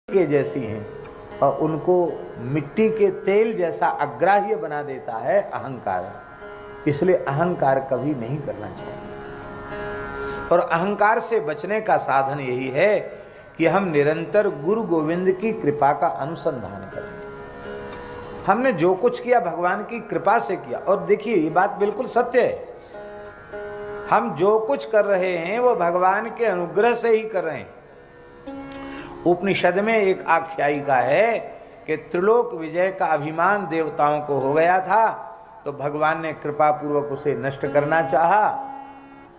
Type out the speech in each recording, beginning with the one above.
के जैसी हैं और उनको मिट्टी के तेल जैसा अग्राह्य बना देता है अहंकार। इसलिए अहंकार कभी नहीं करना चाहिए। और अहंकार से बचने का साधन यही है कि हम निरंतर गुरु गोविंद की कृपा का अनुसंधान करें। हमने जो कुछ किया भगवान की कृपा से किया। और देखिए ये बात बिल्कुल सत्य है, हम जो कुछ कर रहे हैं वो भगवान के अनुग्रह से ही कर रहे हैं। उपनिषद में एक आख्यायिका है कि त्रिलोक विजय का अभिमान देवताओं को हो गया था, तो भगवान ने कृपा पूर्वक उसे नष्ट करना चाहा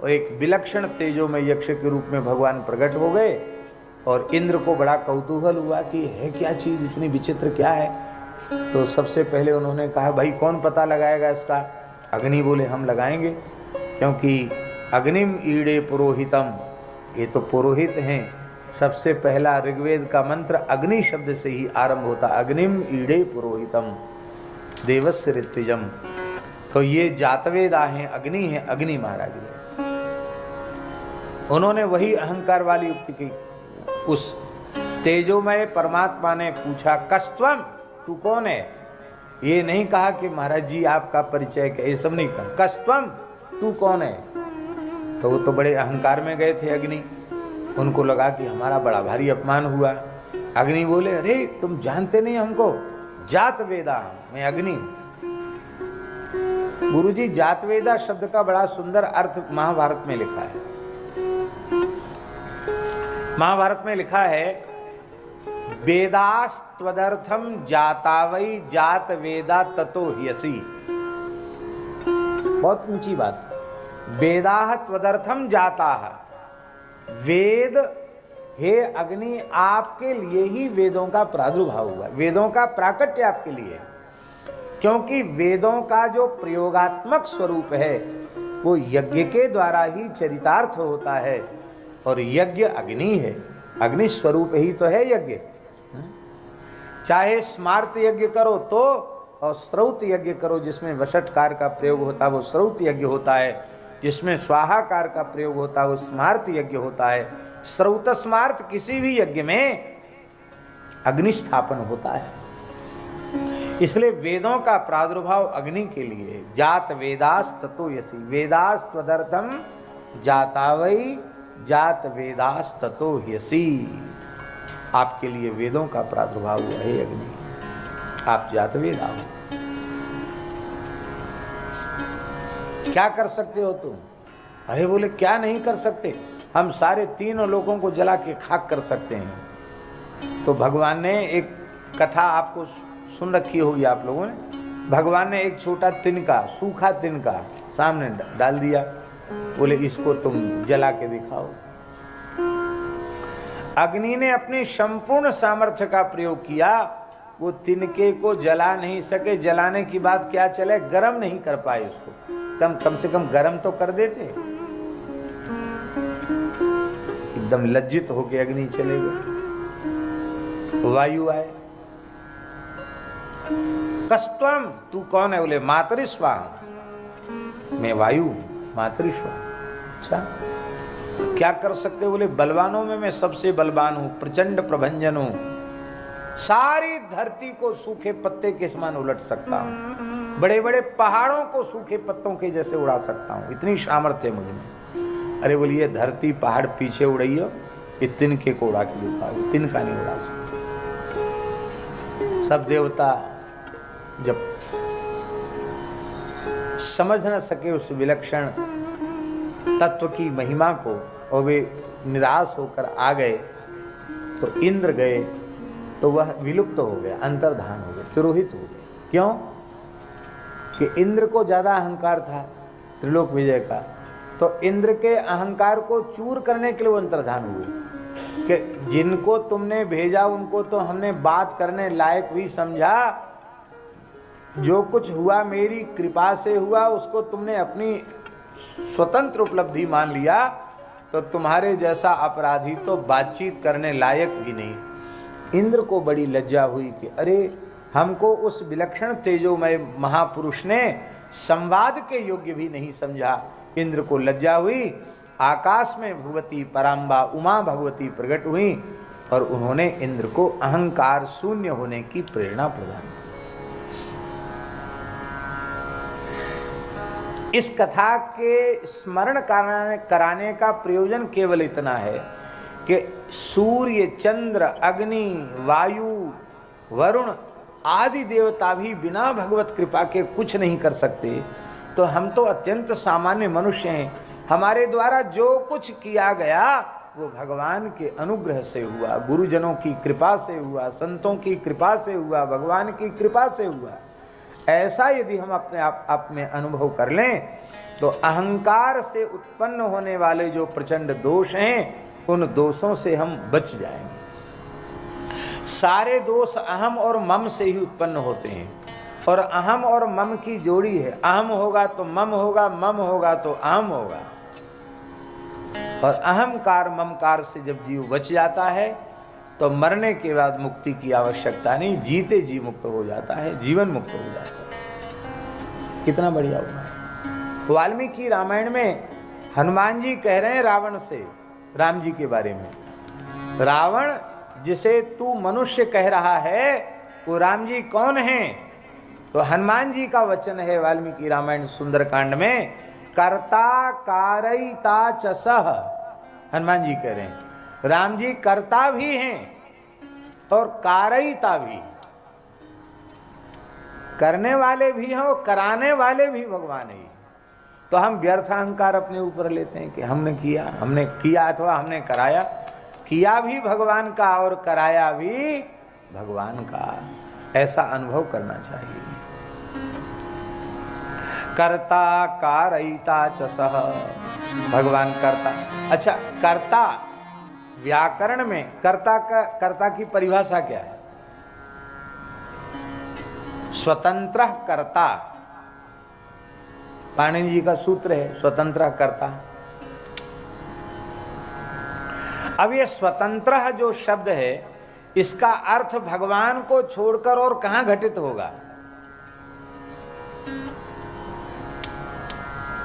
और एक विलक्षण तेजोमय यक्ष के रूप में भगवान प्रकट हो गए। और इंद्र को बड़ा कौतूहल हुआ कि है क्या चीज, इतनी विचित्र क्या है। तो सबसे पहले उन्होंने कहा भाई कौन पता लगाएगा इसका। अग्नि बोले हम लगाएंगे, क्योंकि अग्निम ईड़े पुरोहितम, ये तो पुरोहित हैं। सबसे पहला ऋग्वेद का मंत्र अग्नि शब्द से ही आरंभ होता, अग्निम ईड़े पुरोहितम देवस्य ऋत्विजम। तो ये जातवेदा हैं, अग्नि हैं, अग्नि महाराज हैं। उन्होंने वही अहंकार वाली युक्ति की। उस तेजोमय परमात्मा ने पूछा कस्त्वम, तू कौन है। ये नहीं कहा कि महाराज जी आपका परिचय क्या, ये सब नहीं कहा। कस्त्वम, तू कौन है। तो वो तो बड़े अहंकार में गए थे अग्नि, उनको लगा कि हमारा बड़ा भारी अपमान हुआ। अग्नि बोले अरे तुम जानते नहीं हमको, जातवेदा मैं अग्नि हूं। गुरुजी जातवेदा शब्द का बड़ा सुंदर अर्थ महाभारत में लिखा है। महाभारत में लिखा है वेदास्त्वदर्थम जातावै जात वेदा ततो ह्यसि। बहुत ऊंची बात। वेदाः त्वदर्थम जाताः, वेद हे अग्नि आपके लिए ही वेदों का प्रादुर्भाव हुआ, वेदों का प्राकट्य आपके लिए। क्योंकि वेदों का जो प्रयोगात्मक स्वरूप है वो यज्ञ के द्वारा ही चरितार्थ होता है। और यज्ञ अग्नि है, अग्नि स्वरूप ही तो है यज्ञ। चाहे स्मार्त यज्ञ करो तो, और श्रौत यज्ञ करो जिसमें वषटकार का प्रयोग होता है वो श्रौत यज्ञ होता है, जिसमें स्वाहाकार का प्रयोग होता है वो स्मार्त यज्ञ होता है। श्रौत स्मार्त किसी भी यज्ञ में अग्निस्थापन होता है। इसलिए वेदों का प्रादुर्भाव अग्नि के लिए। जात वेदास ततो यसी, वेदास त्वदर्थम जातावै जात वेदास ततो ह्यसि। आपके लिए वेदों का प्रादुर्भाव हुआ है अग्नि, आप जात वेदा हो। क्या कर सकते हो तुम। अरे बोले क्या नहीं कर सकते, हम सारे तीनों लोगों को जला के खाक कर सकते हैं। तो भगवान ने एक कथा आपको सुन रखी होगी आप लोगों ने। भगवान ने एक छोटा तिनका, सूखा तिनका सामने डाल दिया, बोले इसको तुम जला के दिखाओ। अग्नि ने अपनी संपूर्ण सामर्थ्य का प्रयोग किया, वो तिनके को जला नहीं सके। जलाने की बात क्या चले, गर्म नहीं कर पाए उसको। कम से कम गर्म तो कर देते। एकदम लज्जित होके अग्नि चले गए। वायु आए, कस्त्वम तू कौन है। बोले मातरिस्वाहम, मैं वायु मातरिस्वाहम। अच्छा क्या कर सकते। बोले बलवानों में मैं सबसे बलवान हूं, प्रचंड प्रभंजन हूं, सारी धरती को सूखे पत्ते के समान उलट सकता हूं, बड़े बड़े पहाड़ों को सूखे पत्तों के जैसे उड़ा सकता हूं, इतनी सामर्थ्य है मुझ में। अरे बोलिए धरती पहाड़ पीछे उड़ाइयो, ये तिनके को उड़ा के दिखाओ, तिनका नहीं उड़ा सकता। सब देवता जब समझ न सके उस विलक्षण तत्व की महिमा को और वे निराश होकर आ गए, तो इंद्र गए तो वह विलुप्त हो गया, अंतर्धान हो गया, तिरोहित हो गए। क्यों कि इंद्र को ज्यादा अहंकार था त्रिलोक विजय का, तो इंद्र के अहंकार को चूर करने के लिए वो अंतर्धान हुए कि जिनको तुमने भेजा उनको तो हमने बात करने लायक भी समझा, जो कुछ हुआ मेरी कृपा से हुआ, उसको तुमने अपनी स्वतंत्र उपलब्धि मान लिया, तो तुम्हारे जैसा अपराधी तो बातचीत करने लायक भी नहीं। इंद्र को बड़ी लज्जा हुई कि अरे हमको उस विलक्षण तेजोमय महापुरुष ने संवाद के योग्य भी नहीं समझा। इंद्र को लज्जा हुई। आकाश में भगवती पराम्बा उमा भगवती प्रकट हुई और उन्होंने इंद्र को अहंकार शून्य होने की प्रेरणा प्रदान की। इस कथा के स्मरण कराने का प्रयोजन केवल इतना है कि सूर्य, चंद्र, अग्नि, वायु, वरुण आदि देवता भी बिना भगवत कृपा के कुछ नहीं कर सकते। तो हम तो अत्यंत सामान्य मनुष्य हैं, हमारे द्वारा जो कुछ किया गया वो भगवान के अनुग्रह से हुआ, गुरुजनों की कृपा से हुआ, संतों की कृपा से हुआ, भगवान की कृपा से हुआ। ऐसा यदि हम अपने आप में अनुभव कर लें तो अहंकार से उत्पन्न होने वाले जो प्रचंड दोष हैं उन दोषों से हम बच जाएंगे। सारे दोष अहम और मम से ही उत्पन्न होते हैं, और अहम और मम की जोड़ी है। अहम होगा तो मम होगा, मम होगा तो अहम होगा। और अहंकार ममकार से जब जीव बच जाता है तो मरने के बाद मुक्ति की आवश्यकता नहीं, जीते जी मुक्त हो जाता है, जीवन मुक्त हो जाता है। कितना बढ़िया हुआ है। वाल्मीकि रामायण में हनुमान जी कह रहे हैं रावण से, राम जी के बारे में, रावण जिसे तू मनुष्य कह रहा है वो राम जी कौन हैं? तो हनुमान जी का वचन है वाल्मीकि रामायण सुंदरकांड में, कर्ता कारयिता च सः। हनुमान जी कह रहे हैं राम जी कर्ता भी हैं और कारयिता भी, करने वाले भी हैं और कराने वाले भी भगवान ही। तो हम व्यर्थ अहंकार अपने ऊपर लेते हैं कि हमने किया अथवा हमने कराया। किया भी भगवान का और कराया भी भगवान का, ऐसा अनुभव करना चाहिए। कर्ता कारयिता च सः, भगवान कर्ता। अच्छा, कर्ता व्याकरण में कर्ता की परिभाषा क्या है? स्वतंत्र कर्ता, पाणिनि जी का सूत्र है स्वतंत्र कर्ता। अब ये स्वतंत्र जो शब्द है इसका अर्थ भगवान को छोड़कर और कहां घटित होगा?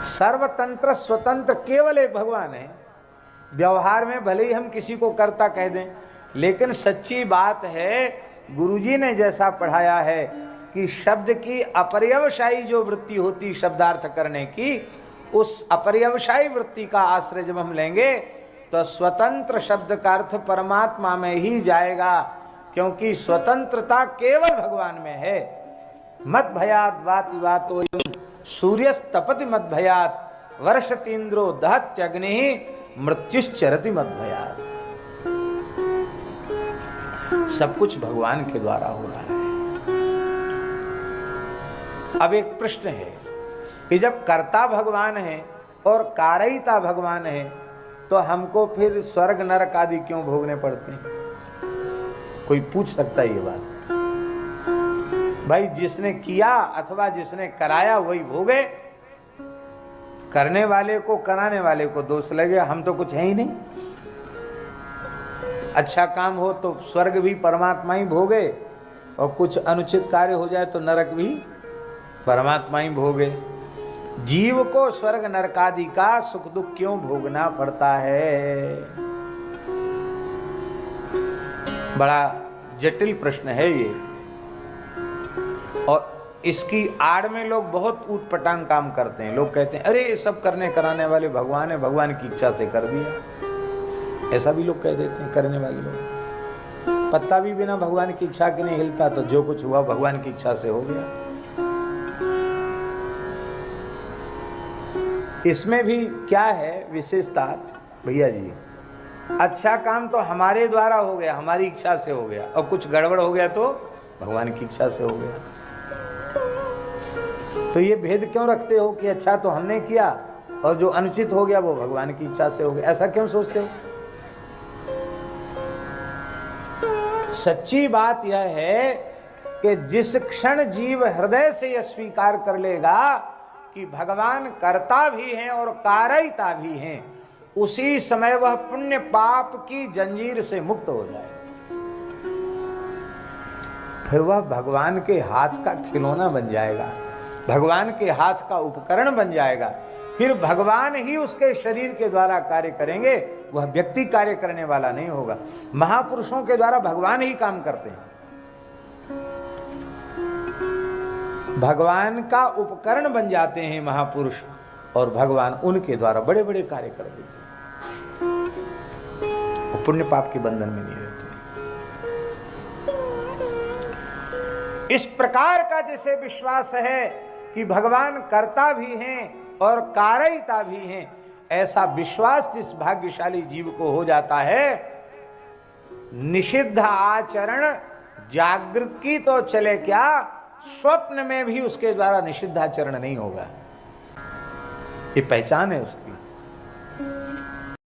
सर्वतंत्र स्वतंत्र केवल एक भगवान है। व्यवहार में भले ही हम किसी को कर्ता कह दें, लेकिन सच्ची बात है गुरुजी ने जैसा पढ़ाया है कि शब्द की अपर्यवसायी जो वृत्ति होती शब्दार्थ करने की, उस अपर्यवसायी वृत्ति का आश्रय जब हम लेंगे तो स्वतंत्र शब्द का अर्थ परमात्मा में ही जाएगा, क्योंकि स्वतंत्रता केवल भगवान में है। मद भयात वाति वातो सूर्यस्तपति मद भयात वर्षतीन्द्रो दहत्यग्नि मृत्युश्चरति मद भयात। सब कुछ भगवान के द्वारा हो रहा है। अब एक प्रश्न है कि जब कर्ता भगवान है और कारयिता भगवान है तो हमको फिर स्वर्ग नरक आदि क्यों भोगने पड़ते हैं? कोई पूछ सकता है ये बात? भाई जिसने किया अथवा जिसने कराया वही भोगे, करने वाले को कराने वाले को दोष लगे, हम तो कुछ है ही नहीं। अच्छा काम हो तो स्वर्ग भी परमात्मा ही भोगे और कुछ अनुचित कार्य हो जाए तो नरक भी परमात्मा ही भोगे। जीव को स्वर्ग नरकादि का सुख दुख क्यों भोगना पड़ता है? बड़ा जटिल प्रश्न है ये, और इसकी आड़ में लोग बहुत ऊटपटांग काम करते हैं। लोग कहते हैं अरे ये सब करने कराने वाले भगवान है, भगवान की इच्छा से कर दिया। ऐसा भी लोग कह देते हैं करने वाले लोग। पत्ता भी बिना भगवान की इच्छा के नहीं हिलता, तो जो कुछ हुआ भगवान की इच्छा से हो गया। इसमें भी क्या है विशेषता भैया जी? अच्छा काम तो हमारे द्वारा हो गया, हमारी इच्छा से हो गया, और कुछ गड़बड़ हो गया तो भगवान की इच्छा से हो गया। तो ये भेद क्यों रखते हो कि अच्छा तो हमने किया और जो अनुचित हो गया वो भगवान की इच्छा से हो गया? ऐसा क्यों सोचते हो? सच्ची बात यह है कि जिस क्षण जीव हृदय से यह स्वीकार कर लेगा कि भगवान कर्ता भी हैं और कारयिता भी हैं, उसी समय वह पुण्य पाप की जंजीर से मुक्त हो जाए। फिर वह भगवान के हाथ का खिलौना बन जाएगा, भगवान के हाथ का उपकरण बन जाएगा। फिर भगवान ही उसके शरीर के द्वारा कार्य करेंगे वह व्यक्ति कार्य करने वाला नहीं होगा। महापुरुषों के द्वारा भगवान ही काम करते हैं, भगवान का उपकरण बन जाते हैं महापुरुष, और भगवान उनके द्वारा बड़े बड़े कार्य कर देते हैं, वो पुण्य पाप के बंधन में नहीं रहते। इस प्रकार का जैसे विश्वास है कि भगवान कर्ता भी हैं और कारयिता भी हैं, ऐसा विश्वास जिस भाग्यशाली जीव को हो जाता है, निषिद्ध आचरण जागृत की तो चले क्या, स्वप्न में भी उसके द्वारा निषिद्ध आचरण नहीं होगा। ये पहचान है उसकी।